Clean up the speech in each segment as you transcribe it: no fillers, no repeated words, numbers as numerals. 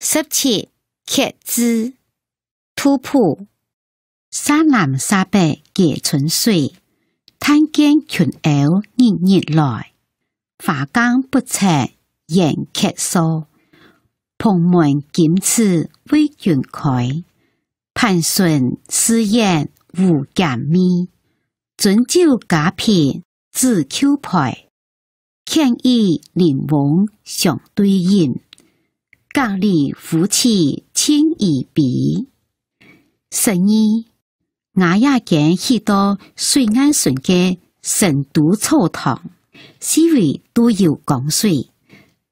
17. 揭知突破山南沙北皆春水，灘間群鷗日日來。華江不測言劇疏，蓬門檢翅為雲開。盤順私宴無減咪，準酒假片自丘牌。勸意臨翁相對飲，隔離夫妻親而別。12. 我也見許多水岸順嘅成都草堂，四圍都有江水。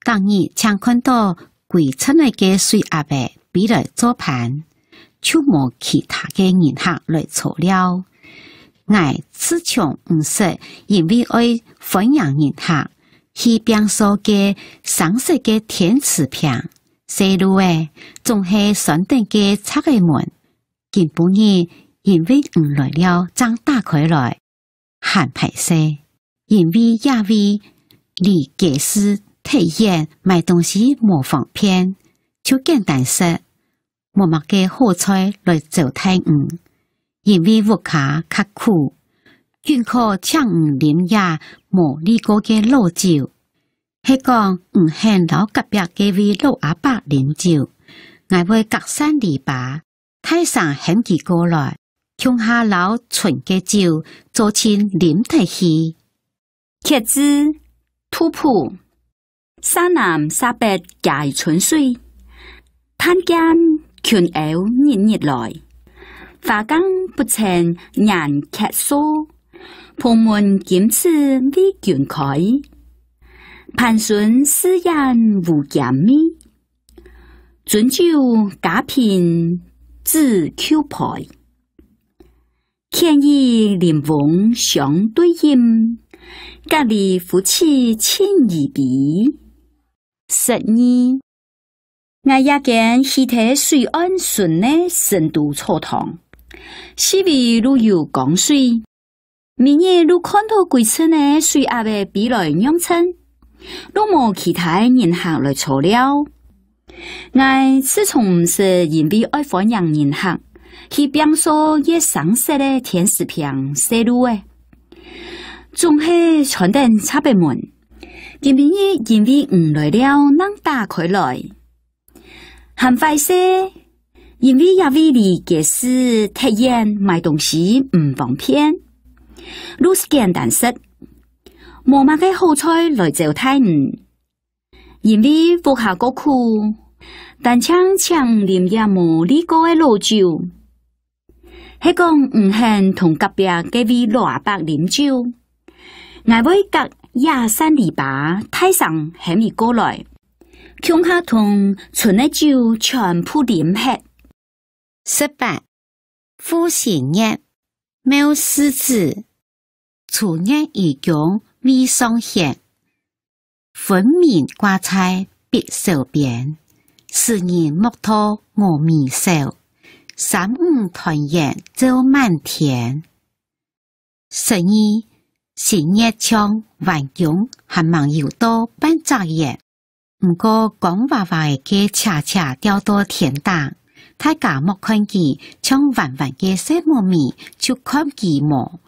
當日常看到歸出來嘅水阿伯比來做盤，就冇其他嘅人客來坐了。我自從唔識，因為愛歡迎人客，去變數嘅상色嘅天池片，細路誒仲係選定嘅拆嘅門。今半日因為唔來了，將打開來，很排泄。因為也為離解釋體驗買東西冇方便，就簡單說冇乜嘅好菜來做太誤。因為物價較苦，願可請唔啉也冇呢個嘅老酒，係講唔肯老隔壁嘅位老阿伯啉酒，我會隔山籬笆，太上喊佢過來，向下老純嘅酒做親啉提起。揭知突破山南沙北皆春水，灘間群鷗日日來。華江不測言劇疏，蓬門檢翅為雲開。盤順私宴無減咪，準酒假片自丘牌。勸意臨翁相對飲，隔離夫妻親而別。12. 我也見許多水岸順的成都草堂，四圍都有江水。明日都看到歸出的水阿伯比來釀親，都冇其他人客來坐了。我自從是因為愛歡迎人客，去變數也상色的天使片細路誒，總係傳定差別門。今明日因為唔來了，能打開來。很快些，因為也為你解釋體驗買東西唔方便，都是簡單說，冇乜嘅好菜來做太誤。因為物價個苦，但請啉也冇呢個嘅老酒，係講唔肯同隔壁嘅位老阿伯啉酒，我會隔野山籬笆太上喊伊過來，向下同存嘅酒全部啉hết。18. 夫喜日冇獅子，初日已經未上弦。分明掛菜必受鞭，是人木頭我未受，三五團圓走滿田。12. 是日唱環境還蠻有多辦作業，唔過講話話嘅恰恰掉到天當，大家莫看見唱完嘅些麼咪就看見冇，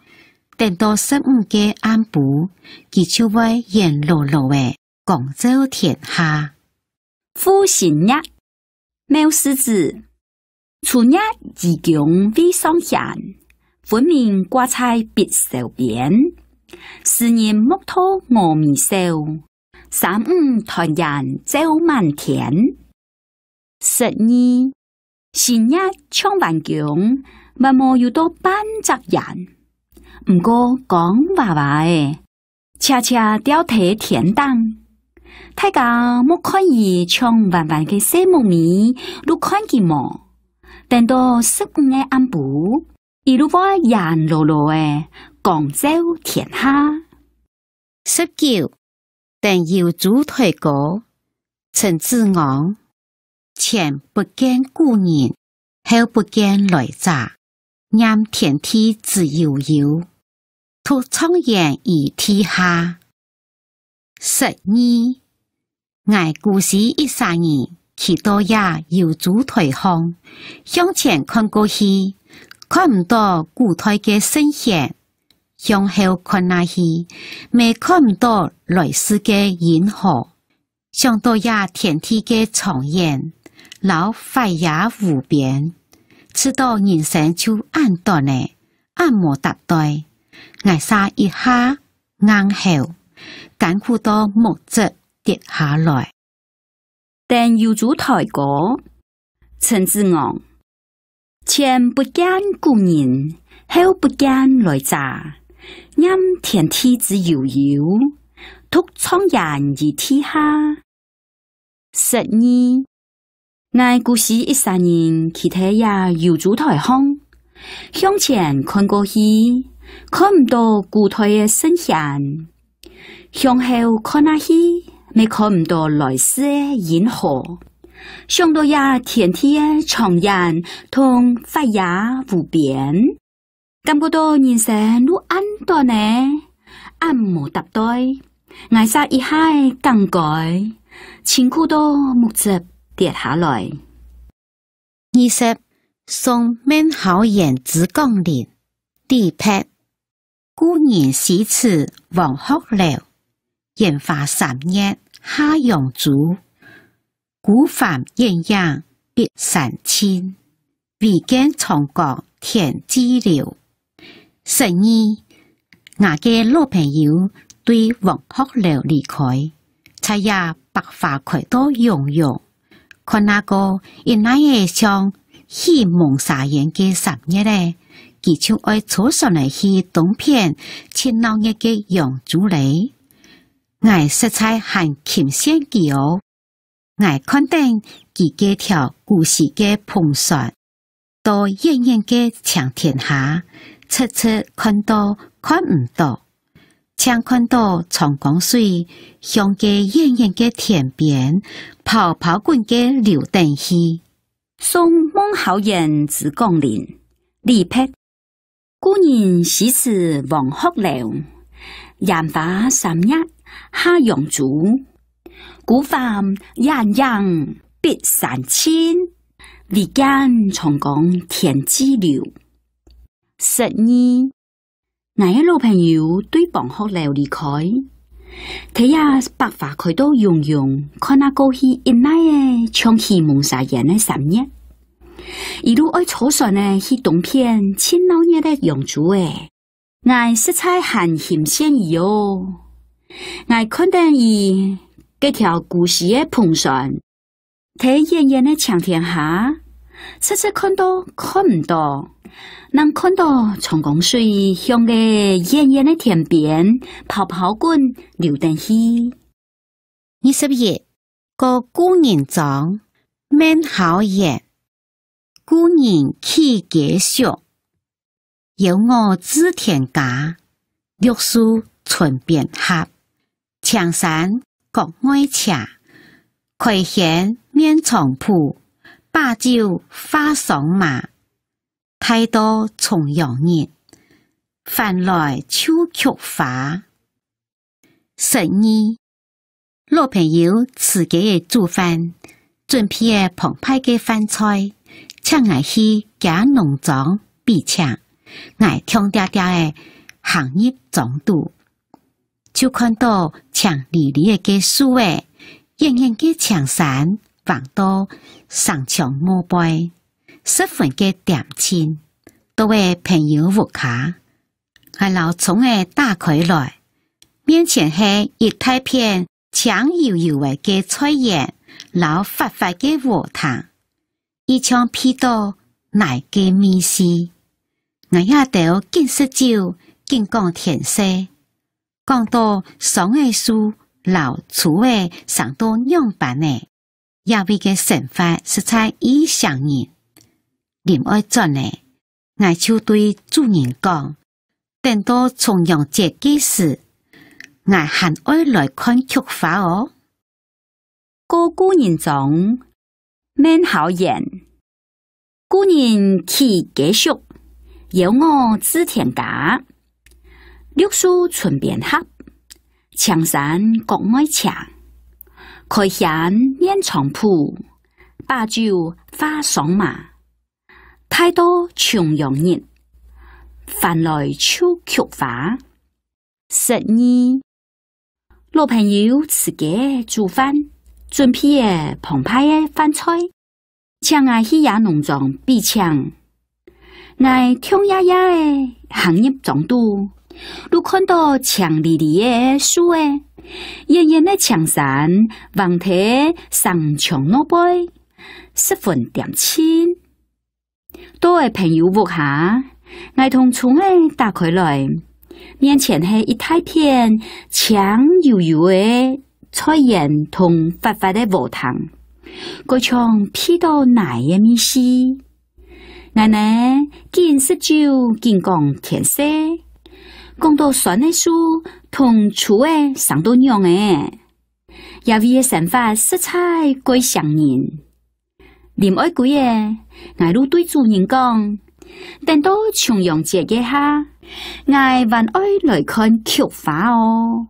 等到15嘅暗晡，佢就會現露露嘅廣州天下。夫喜日冇獅子，初日已經未上弦，分明掛菜必受鞭，是人木頭我未受，三五團圓走滿田。12. 是日唱環境咪冇有多辦作業，唔過講話話誒，恰恰掉睇天當。大家莫看伊唱完嘅些麼咪，都看見冇。等到15嘅暗晡，伊都話人落落誒，廣州天下。19. 等要主推歌，陳志昂，前不見故人，後不見來者，任天地自悠悠，托蒼艷於天下。12. 愛故事13年，去到也游主台方，向前看过去，看唔到古台嘅身影；向後看下去，未看唔到來世嘅銀河。想到也天地嘅長遠，老快也無邊，知道人生就按斷呢，按摩搭對，捱沙一下硬後，艱苦到木質跌下來。但游主台歌，陳子昂，前不見故人，後不見來乍，任天地之悠悠，獨愴然於天下。12，我故事13年，其他也游主台方，向前看過去，看唔到古台嘅身影；向後看下去，未看唔到來世嘅銀河。想到也天地嘅長遠同發也無邊，感覺到人生都安斷呢，按摩搭對，捱沙一下更改。辛苦到木質跌下來。20宋明好言之講林第8，古人詩詞王學樓，炎華3月夏陽竹，古帆艷陽碧山青，唯見長江天際流。12我嘅老朋友對王學樓離開，才也白髮開到溶溶，看那個因那嘢像去蒙沙園嘅3月咧，佢就愛坐上嚟去東片前鬧熱嘅楊竹里，我實在很欽羨佢哦。我看定佢嘅條故事嘅풍船，到遠遠嘅長天下，側側看到看唔到。像看到長江水向嘅遠遠嘅田邊泡泡滾嘅流動去。宋孟浩然之講林李闢，古人詩詞王學樓，炎華3月夏陽竹，古帆艷陽碧山青，唯見長江天際流。12我嘅老朋友對王學樓離開，佢也白髮開到溶溶，看那過去一奶嘅長期蒙沙園嘅3月，一路愛坐船呢去東片前鬧熱嘅楊竹誒，我實在很欽羨伊哦。我看到伊這條故事嘅풍船，睇遠遠嘅長天下，側側看到看唔到。能看到長江水向嘅遠遠嘅田邊泡泡滾流動去。21個古人講明好言，古人起傑俗，有我知田家，綠樹村邊合，牆山各愛茶，葵軒面床鋪，把酒花上馬。太多重陽熱，飯來秋菊花。12老朋友自己嘅煮飯，準備嘅澎湃嘅飯菜，請我去家農莊比搶，我聽嗲嗲嘅行業總督，就看到牆離離嘅樹誒，遠遠嘅牆山望到上牆膜背。十分嘅點清，都為朋友屋卡，我老從嘅打開來，面前係一大片香油油嘅菜園，老發發嘅禾塘，一槍劈到奶嘅米絲，我也到見識酒，見講天色，講到上嘅書，老厝嘅上到樣板嘅，也為嘅生活實在異常人。臨愛轉呢，我就對主人講，等到重陽節嘅時，我還愛來看菊花哦。個古人講明好言，古人起傑俗，有我知田家，綠樹村邊合，牆山各愛茶，葵軒面床鋪，把酒花爽马，太多重阳日，饭来秋菊花。12，老朋友自家煮饭，准备的澎湃的饭菜，请我去野农场比抢。我跳呀呀的行入庄度，都看到强离离的树诶，远远的墙山，望睇上墙那杯，十分点亲。多位朋友屋下，我同窗诶打开来，面前是一大片香油油的菜园同发发的鹅汤，嗰像披到奶的米丝。奶奶见食酒，见讲天色，讲到酸的树同醋的上到娘诶，也为生发色彩归相人。临爱鬼诶，我都对主人讲，等到重阳节嘅下，我还爱来看菊花哦。